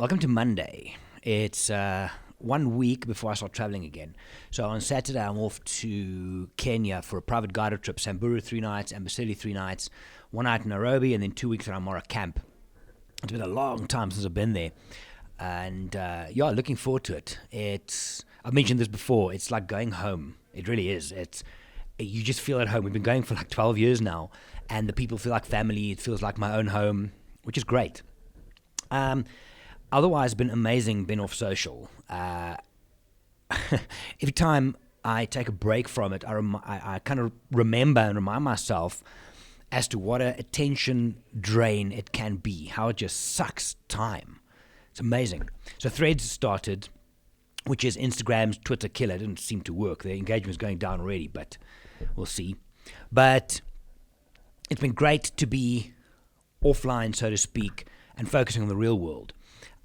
Welcome to Monday. It's 1 week before I start traveling again. So on Saturday, I'm off to Kenya for a private guided trip. Samburu 3 nights, Amboseli 3 nights, 1 night in Nairobi, and then 2 weeks at Amara Camp. It's been a long time since I've been there. And looking forward to it. I've mentioned this before. It's like going home. It really is. You just feel at home. We've been going for like 12 years now, and the people feel like family. It feels like my own home, which is great. Otherwise, been amazing, been off social. Every time I take a break from it, I kind of remember and remind myself as to what an attention drain it can be, how it just sucks time. It's amazing. So Threads started, which is Instagram's Twitter killer. It didn't seem to work. The engagement's going down already, but we'll see. But it's been great to be offline, so to speak, and focusing on the real world.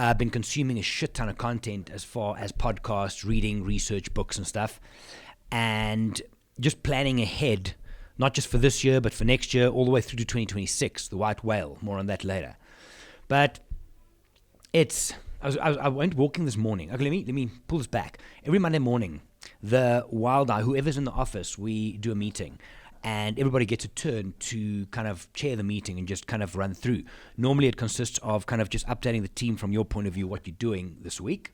I've been consuming a shit ton of content as far as podcasts, reading, research, books and stuff, and just planning ahead, not just for this year, but for next year, all the way through to 2026, the white whale. More on that later. But I went walking this morning. Okay, let me pull this back. Every Monday morning, the wild eye, whoever's in the office, we do a meeting. And everybody gets a turn to kind of chair the meeting and just kind of run through. Normally it consists of kind of just updating the team from your point of view, what you're doing this week.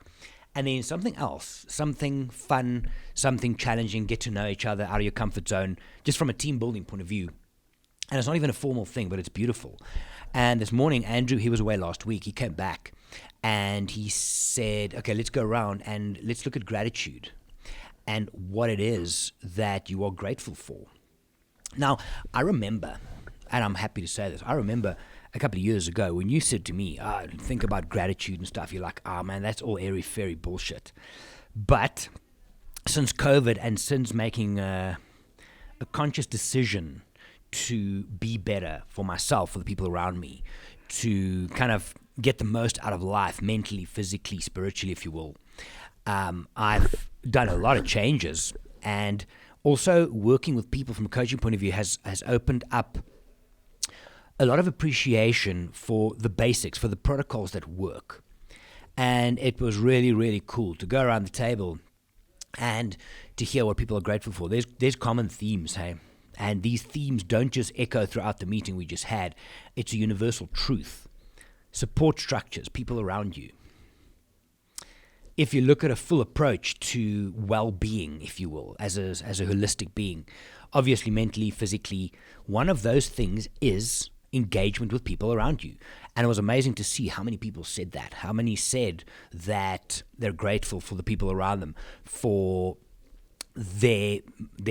And then something else, something fun, something challenging, get to know each other out of your comfort zone, just from a team building point of view. And it's not even a formal thing, but it's beautiful. And this morning, Andrew, he was away last week. He came back and he said, okay, let's go around and let's look at gratitude and what it is that you are grateful for. Now, I remember, and I'm happy to say this, I remember a couple of years ago when you said to me, think about gratitude and stuff, you're like, man, that's all airy-fairy bullshit. But since COVID and since making a conscious decision to be better for myself, for the people around me, to kind of get the most out of life, mentally, physically, spiritually, if you will, I've done a lot of changes, and also, working with people from a coaching point of view has opened up a lot of appreciation for the basics, for the protocols that work. And it was really, really cool to go around the table and to hear what people are grateful for. There's common themes, hey? And these themes don't just echo throughout the meeting we just had. It's a universal truth. Support structures, people around you. If you look at a full approach to well-being, if you will, as a holistic being, obviously mentally, physically, one of those things is engagement with people around you. And it was amazing to see how many people said that, how many said that they're grateful for the people around them, for their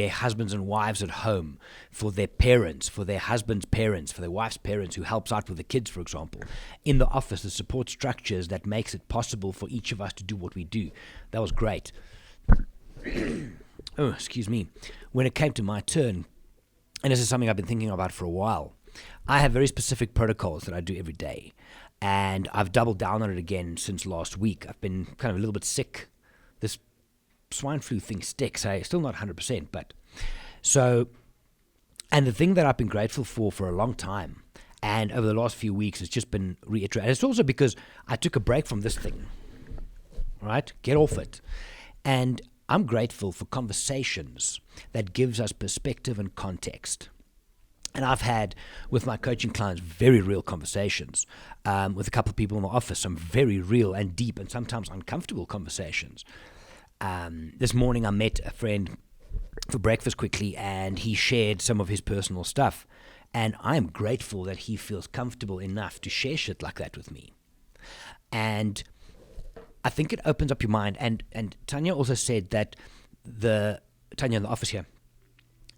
husbands and wives at home, for their parents, for their husband's parents, for their wife's parents who helps out with the kids, for example. In the office, the support structures that makes it possible for each of us to do what we do. That was great. Oh, excuse me. When it came to my turn, and this is something I've been thinking about for a while, I have very specific protocols that I do every day. And I've doubled down on it again since last week. I've been kind of a little bit sick. This swine flu thing sticks. Still not 100%, but so. And the thing that I've been grateful for a long time, and over the last few weeks, it's just been reiterated. It's also because I took a break from this thing. Right, get off it, and I'm grateful for conversations that gives us perspective and context. And I've had, with my coaching clients, very real conversations. With a couple of people in the office, some very real and deep and sometimes uncomfortable conversations. This morning I met a friend for breakfast quickly, and he shared some of his personal stuff. And I'm grateful that he feels comfortable enough to share shit like that with me. And I think it opens up your mind. And Tanya also said that Tanya in the office here,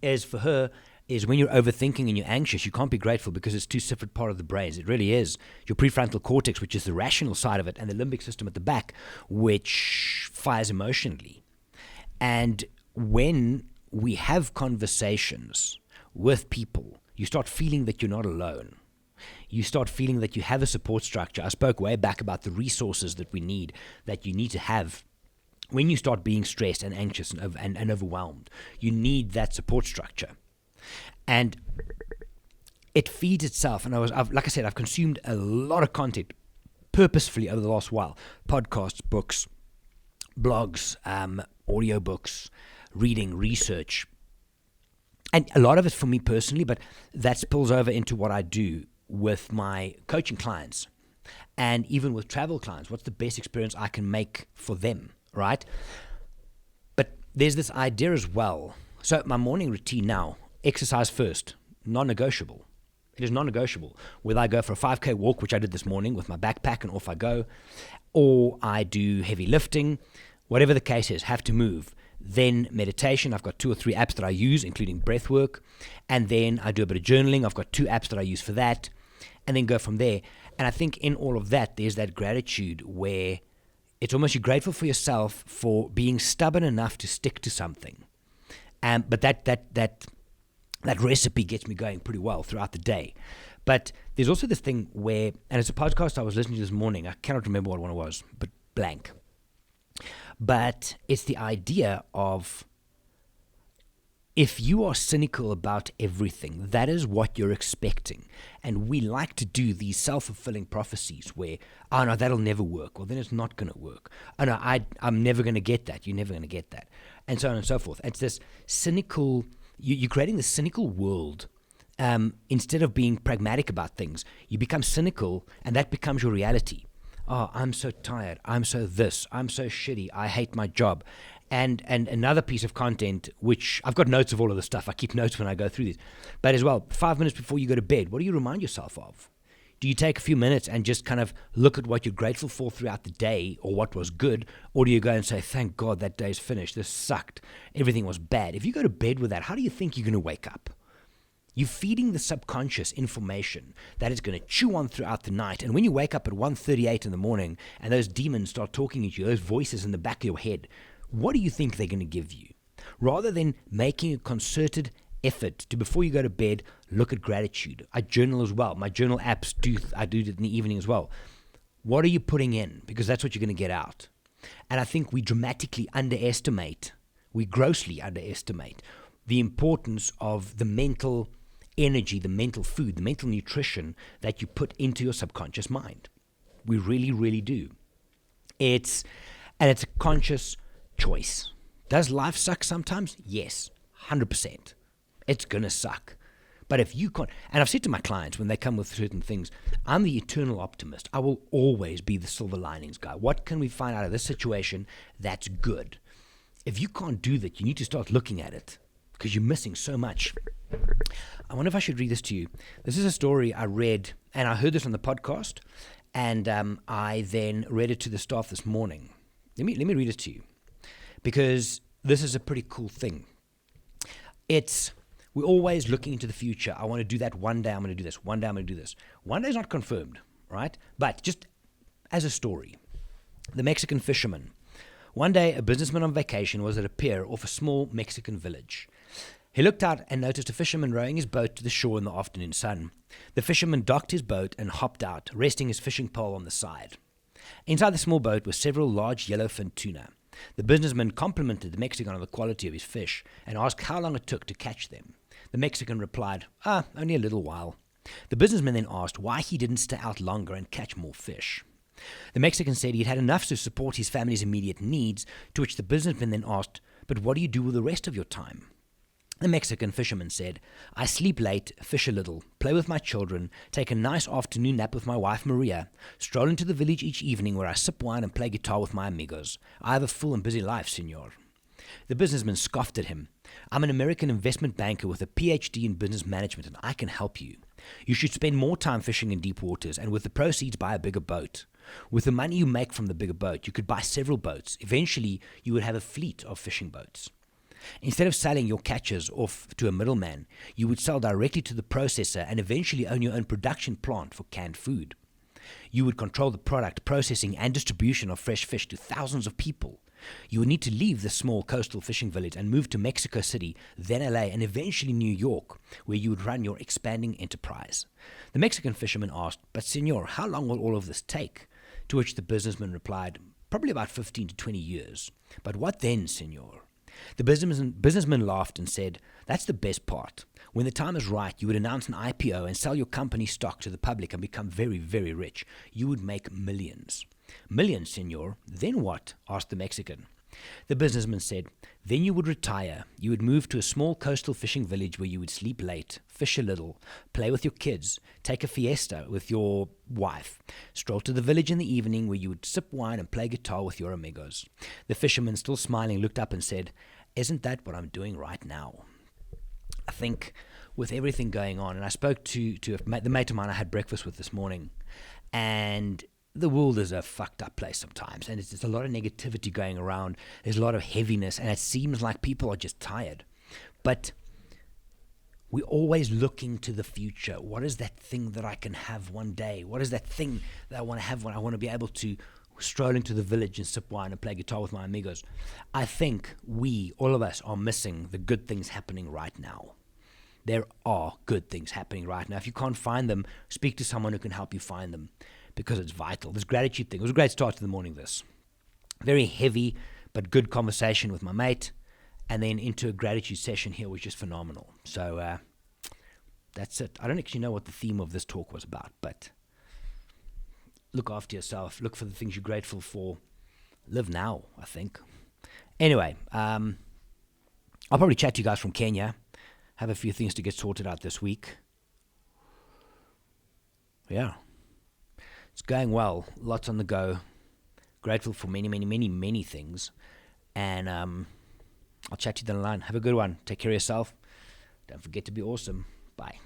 is for her, is when you're overthinking and you're anxious, you can't be grateful because it's two separate parts of the brains. It really is your prefrontal cortex, which is the rational side of it, and the limbic system at the back, which fires emotionally. And when we have conversations with people, you start feeling that you're not alone. You start feeling that you have a support structure. I spoke way back about the resources that we need, that you need to have when you start being stressed and anxious and overwhelmed. You need that support structure. And it feeds itself. And like I said, I've consumed a lot of content, purposefully over the last while. Podcasts, books, blogs, audiobooks, reading, research. And a lot of it's for me personally, but that spills over into what I do with my coaching clients and even with travel clients. What's the best experience I can make for them, right? But there's this idea as well. So my morning routine now, exercise first, non-negotiable. It is non-negotiable. Whether I go for a 5K walk, which I did this morning with my backpack and off I go, or I do heavy lifting, whatever the case is, have to move. Then meditation, I've got 2 or 3 apps that I use, including breath work. And then I do a bit of journaling. I've got 2 apps that I use for that. And then go from there. And I think in all of that, there's that gratitude where it's almost you're grateful for yourself for being stubborn enough to stick to something. But that recipe gets me going pretty well throughout the day. But there's also this thing where, and it's a podcast I was listening to this morning. I cannot remember what one it was, but blank. But it's the idea of if you are cynical about everything, that is what you're expecting. And we like to do these self-fulfilling prophecies where, oh no, that'll never work. Well, then it's not going to work. Oh no, I'm never going to get that. You're never going to get that. And so on and so forth. It's this cynical, you're creating this cynical world. Instead of being pragmatic about things, you become cynical and that becomes your reality. Oh, I'm so tired. I'm so this. I'm so shitty. I hate my job. And another piece of content, which I've got notes of all of this stuff. I keep notes when I go through this. But as well, 5 minutes before you go to bed, what do you remind yourself of? Do you take a few minutes and just kind of look at what you're grateful for throughout the day or what was good? Or do you go and say, thank God that day's finished. This sucked. Everything was bad. If you go to bed with that, how do you think you're going to wake up? You're feeding the subconscious information that is going to chew on throughout the night. And when you wake up at 1:38 in the morning and those demons start talking at you, those voices in the back of your head, what do you think they're going to give you? Rather than making a concerted effort to, before you go to bed, look at gratitude. I journal as well. My journal apps, I do it in the evening as well. What are you putting in? Because that's what you're going to get out. And I think we grossly underestimate the importance of the mental energy, the mental food, the mental nutrition that you put into your subconscious mind. We really, really do. It's a conscious choice. Does life suck sometimes? Yes, 100%. It's going to suck. But if you can't, and I've said to my clients when they come with certain things, I'm the eternal optimist. I will always be the silver linings guy. What can we find out of this situation that's good? If you can't do that, you need to start looking at it because you're missing so much. I wonder if I should read this to you. This is a story I read, and I heard this on the podcast, and I then read it to the staff this morning. Let me read it to you, because this is a pretty cool thing. We're always looking into the future. I want to do that one day. I'm going to do this. One day I'm going to do this. One day is not confirmed, right? But just as a story, the Mexican fisherman. One day, a businessman on vacation was at a pier off a small Mexican village. He looked out and noticed a fisherman rowing his boat to the shore in the afternoon sun. The fisherman docked his boat and hopped out, resting his fishing pole on the side. Inside the small boat were several large yellowfin tuna. The businessman complimented the Mexican on the quality of his fish and asked how long it took to catch them. The Mexican replied, only a little while. The businessman then asked why he didn't stay out longer and catch more fish. The Mexican said he'd had enough to support his family's immediate needs, to which the businessman then asked, but what do you do with the rest of your time? The Mexican fisherman said, I sleep late, fish a little, play with my children, take a nice afternoon nap with my wife Maria, stroll into the village each evening where I sip wine and play guitar with my amigos. I have a full and busy life, senor. The businessman scoffed at him. I'm an American investment banker with a PhD in business management, and I can help you. You should spend more time fishing in deep waters, and with the proceeds buy a bigger boat. With the money you make from the bigger boat, you could buy several boats. Eventually, you would have a fleet of fishing boats. Instead of selling your catches off to a middleman, you would sell directly to the processor and eventually own your own production plant for canned food. You would control the product, processing, and distribution of fresh fish to thousands of people. You would need to leave the small coastal fishing village and move to Mexico City, then LA, and eventually New York, where you would run your expanding enterprise. The Mexican fisherman asked, but senor, how long will all of this take? To which the businessman replied, probably about 15 to 20 years. But what then, senor? The businessman laughed and said, "That's the best part. When the time is right, you would announce an IPO and sell your company stock to the public and become very, very rich. You would make millions." "Millions, senor. Then what?" asked the Mexican. The businessman said, "Then you would retire. You would move to a small coastal fishing village where you would sleep late, fish a little, play with your kids, take a fiesta with your wife, stroll to the village in the evening where you would sip wine and play guitar with your amigos." The fisherman, still smiling, looked up and said, "Isn't that what I'm doing right now?" I think with everything going on, and I spoke to the mate of mine I had breakfast with this morning, and the world is a fucked up place sometimes, and there's a lot of negativity going around. There's a lot of heaviness, and it seems like people are just tired. But we're always looking to the future. What is that thing that I can have one day? What is that thing that I want to have when I want to be able to stroll into the village and sip wine and play guitar with my amigos? I think all of us, are missing the good things happening right now. There are good things happening right now. If you can't find them, speak to someone who can help you find them, because it's vital. This gratitude thing, it was a great start to the morning, this. Very heavy, but good conversation with my mate, and then into a gratitude session here, which is phenomenal. So that's it. I don't actually know what the theme of this talk was about, but look after yourself. Look for the things you're grateful for. Live now, I think. Anyway, I'll probably chat to you guys from Kenya. Have a few things to get sorted out this week. Yeah. It's going well. Lots on the go. Grateful for many, many, many, many things. And I'll chat to you down the line. Have a good one. Take care of yourself. Don't forget to be awesome. Bye.